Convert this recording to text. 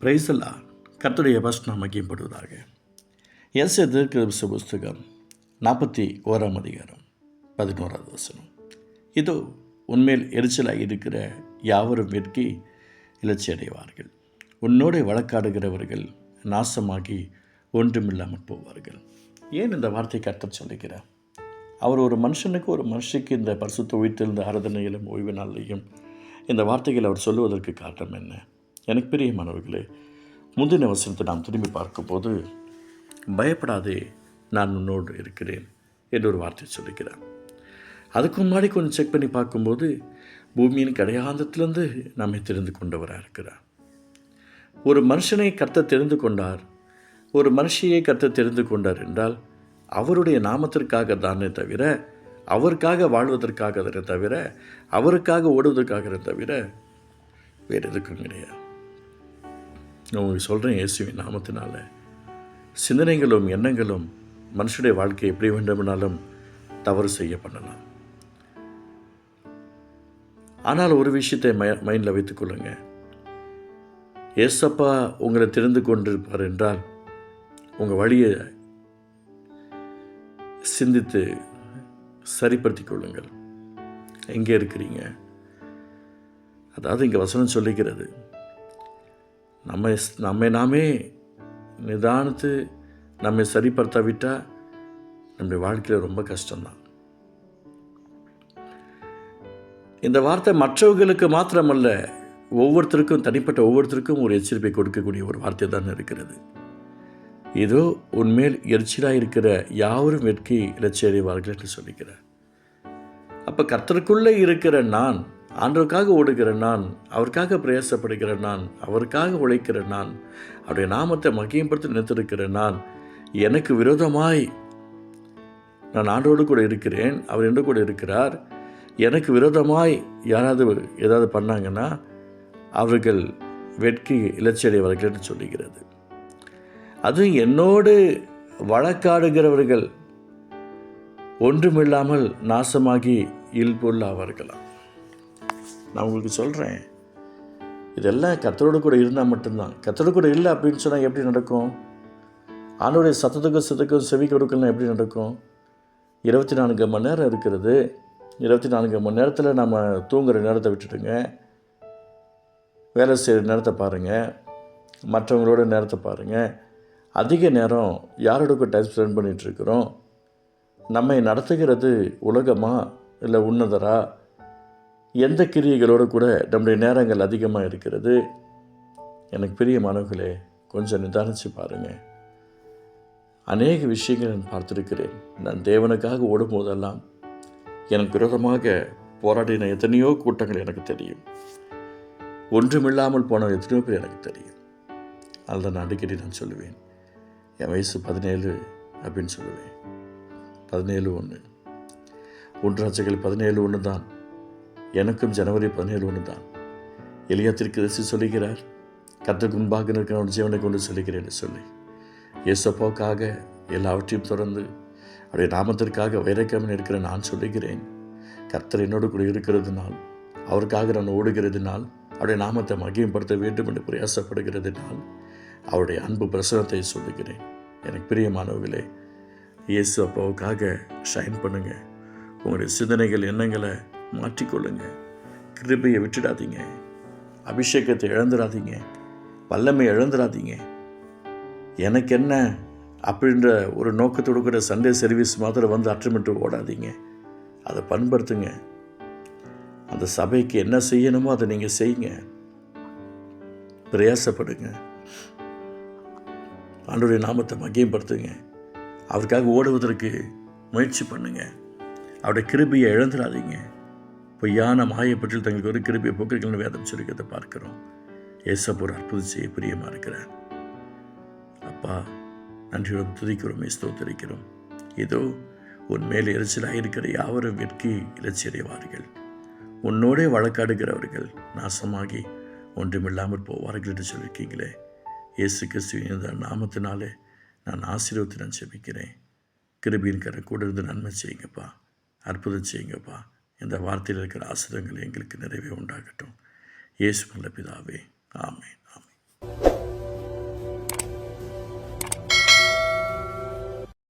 Praise the Lord. கர்த்தருடைய வசனம் மகிமைப்படுவதாக. எஸ்ஏ தீர்க்கதரிசி புஸ்தகம் 41 அதிகாரம் 11 வசனம். இதோ உன்மேல் எரிச்சலாக இருக்கிற யாவரும் வெட்கி இலச்சி அடைவார்கள். உன்னோடு வழக்காடுகிறவர்கள் நாசமாகி ஒன்றுமில்லாமல் போவார்கள். ஏன் இந்த வார்த்தை கர்த்தர் சொல்லுகிறார்? அவர் ஒரு மனுஷனுக்கு ஒரு மனுஷிக்கு இந்த பரிசுத்த உயிர்த்தெழுந்த ஆராதனையிலும் ஓய்வு நாளிலையும் இந்த வார்த்தைகளை அவர் சொல்லுவதற்கு காரணம் என்ன? எனக்கு பிரியமானவர்களே, முந்தின வசனத்தை நாம் திரும்பி பார்க்கும்போது, பயப்படாதே, நான் உன்னோடு இருக்கிறேன் என்று ஒரு வார்த்தை சொல்லிக்கிறார். அதுக்கு முன்னாடி கொஞ்சம் செக் பண்ணி பார்க்கும்போது, பூமியின் கடையாந்தத்திலிருந்து நம்மை தெரிந்து கொண்டவராக இருக்கிறார். ஒரு மனுஷனை கர்த்தர் தெரிந்து கொண்டார், ஒரு மனுஷியை கர்த்தர் தெரிந்து கொண்டார் என்றால் அவருடைய நாமத்திற்காக தானே தவிர, அவருக்காக வாழ்வதற்காக தானே தவிர, அவருக்காக ஓடுவதற்காக தவிர வேறு எதுக்கும் கிடையாது. நான் உங்களுக்கு சொல்கிறேன், இயேசுவின் நாமத்தினால சிந்தனைகளும் எண்ணங்களும் மனுஷனுடைய வாழ்க்கை எப்படி வேண்டுமானாலும் தவறு செய்ய பண்ணலாம். ஆனால் ஒரு விஷயத்தை மைண்டில் வைத்துக்கொள்ளுங்க. ஏசப்பா உங்களை தெரிந்து கொண்டிருப்பார் என்றால் உங்கள் வழியை சிந்தித்து சரிப்படுத்திக் கொள்ளுங்கள். எங்கே இருக்கிறீங்க? அதாவது இங்கே வசனம் சொல்லிக்கிறது, நம்மை நாமே நிதானித்து நம்மை சரிப்படுத்தாவிட்டால் நம்முடைய வாழ்க்கையில் ரொம்ப கஷ்டம்தான். இந்த வார்த்தை மற்றவர்களுக்கு மாத்திரமல்ல, ஒவ்வொருத்தருக்கும், தனிப்பட்ட ஒவ்வொருத்தருக்கும் ஒரு எச்சரிப்பை கொடுக்கக்கூடிய ஒரு வார்த்தை தான் இருக்கிறது. இதோ உன்மேல் எரிச்சலாக இருக்கிற யாவரும் வெட்கி இலச்சி அடைவார்கள் என்று சொல்லிக்கிறார். அப்போ கர்த்தருக்குள்ளே இருக்கிற நான், ஆண்டவருக்காக ஓடுகிற நான், அவருக்காக பிரயாசப்படுகிற நான், அவருக்காக உழைக்கிற நான், அவருடைய நாமத்தை மகிமைப்படுத்தி நினைத்திருக்கிற நான், எனக்கு விரோதமாய் நான் ஆண்டோடு கூட இருக்கிறேன், அவர் என்று கூட இருக்கிறார், எனக்கு விரோதமாய் யாராவது ஏதாவது பண்ணாங்கன்னா அவர்கள் வெட்கி இலச்சி அடைவார்கள் என்று சொல்லுகிறது. அதுவும் என்னோடு வழக்காடுகிறவர்கள் ஒன்றுமில்லாமல் நாசமாகி இல்பொருளாவார்களாம். நான் உங்களுக்கு சொல்கிறேன், இதெல்லாம் கர்த்தரோடு கூட இருந்தால் மட்டும்தான். கர்த்தரோடு கூட இல்லை அப்படின்னு சொன்னால் எப்படி நடக்கும்? ஆண்டவருடைய சத்தத்துக்கும் செவி கொடுக்கலாம் எப்படி நடக்கும்? 24 மணி நேரம் இருக்கிறது. 24 மணி நேரத்தில் நம்ம தூங்குகிற நேரத்தை விட்டுட்டுங்க, வேலை செய்கிற நேரத்தை பாருங்கள், மற்றவங்களோட நேரத்தை பாருங்கள். அதிக நேரம் யாரோட டைம் ஸ்பெண்ட் பண்ணிகிட்ருக்கிறோம்? நம்மை நடத்துகிறது உலகமா இல்லை உன்னதரா? எந்த கிரியைகளோடு கூட நம்முடைய நேரங்கள் அதிகமாக இருக்கிறது? எனக்கு பிரியமானவர்களே, கொஞ்சம் நிதானித்து பாருங்கள். அநேக விஷயங்கள் நான் பார்த்துருக்கிறேன். நான் தேவனுக்காக ஓடும்போதெல்லாம் எனக்கு விரோதமாக போராடின எத்தனையோ கூட்டங்கள் எனக்கு தெரியும். ஒன்றுமில்லாமல் போன எத்தனையோ பேர் எனக்கு தெரியும். அதுதான் நான் அடிக்கடி நான் சொல்லுவேன், என் வயசு 17 அப்படின்னு சொல்லுவேன். 17:1 1 17:1 தான். எனக்கும் ஜனவரி 17:1 தான். எலியா தீர்க்கதரிசி சொல்லுகிறார், கர்த்தருக்கு முன்பாக இருக்கிற ஒரு ஜீவனை கொண்டு சொல்லுகிறேன் சொல்லி, இயேசுவுக்காக எல்லாவற்றையும் தொடர்ந்து அவருடைய நாமத்திற்காக வைரக்கமன் இருக்கிற நான் சொல்லுகிறேன், கர்த்தர் என்னோடு கூட இருக்கிறதுனால், அவருக்காக நான் ஓடுகிறதுனால், அவருடைய நாமத்தை மகிமைப்படுத்த வேண்டும் என்று பிரயாசப்படுகிறதுனால், அவருடைய அன்பு பிரசனத்தை சொல்லுகிறேன். எனக்கு பிரியமானவர்களே, இயேசு அப்பாவுக்காக ஷைன் பண்ணுங்கள். உங்களுடைய சிந்தனைகள், எண்ணங்களை மாற்றிக்கொள்ளுங்க. கிருபையை விட்டுடாதீங்க. அபிஷேகத்தை இழந்துடாதீங்க. வல்லமை இழந்துடாதீங்க. எனக்கு என்ன அப்படின்ற ஒரு நோக்கத்தோடு கூட சண்டே சர்வீஸ் மாத்திரம் வந்து அற்றமிட்டு ஓடாதீங்க. அதை பண்படுத்துங்க. அந்த சபைக்கு என்ன செய்யணுமோ அதை நீங்கள் செய்யுங்க. பிரயாசப்படுங்க. ஆண்டவருடைய நாமத்தை மகிமைப்படுத்துங்க. அவருக்காக ஓடுவதற்கு முயற்சி பண்ணுங்க. அவருடைய கிருபையை இழந்துடாதீங்க. பொய்யான மாயப்பற்றில் தங்களுக்கு ஒரு கிருபையை போக்குறீங்கன்னு வேதம் சொல்லிக்கிறத பார்க்கிறோம். ஏசப்பா ஒரு அற்புதம் செய்ய பிரியமாக இருக்கிறார். அப்பா, நன்றியோடு துதிக்கிறோம், ஸ்தோத்திரிக்கிறோம். இதோ உன் மேல் எரிச்சலாக இருக்கிற யாவரும் வெட்கி இலச்சி அடைவார்கள். உன்னோடே வழக்காடுகிறவர்கள் நாசமாகி ஒன்றுமில்லாமல் போவார்கள் என்று சொல்லியிருக்கீங்களே. இயேசு கிறிஸ்துவின் நாமத்தினாலே நான் ஆசீர்வதித்து நான் ஜெபிக்கிறேன். கிருபையின் கரை கூட இருந்து நன்மை செய்யுங்கப்பா, அற்புதம் செய்யுங்கப்பா. இந்த வார்த்தையில் இருக்கிற ஆசீர்வாதங்கள் எங்களுக்கு நிறைவே உண்டாகட்டும். இயேசு நல்ல பிதாவே, ஆமென்.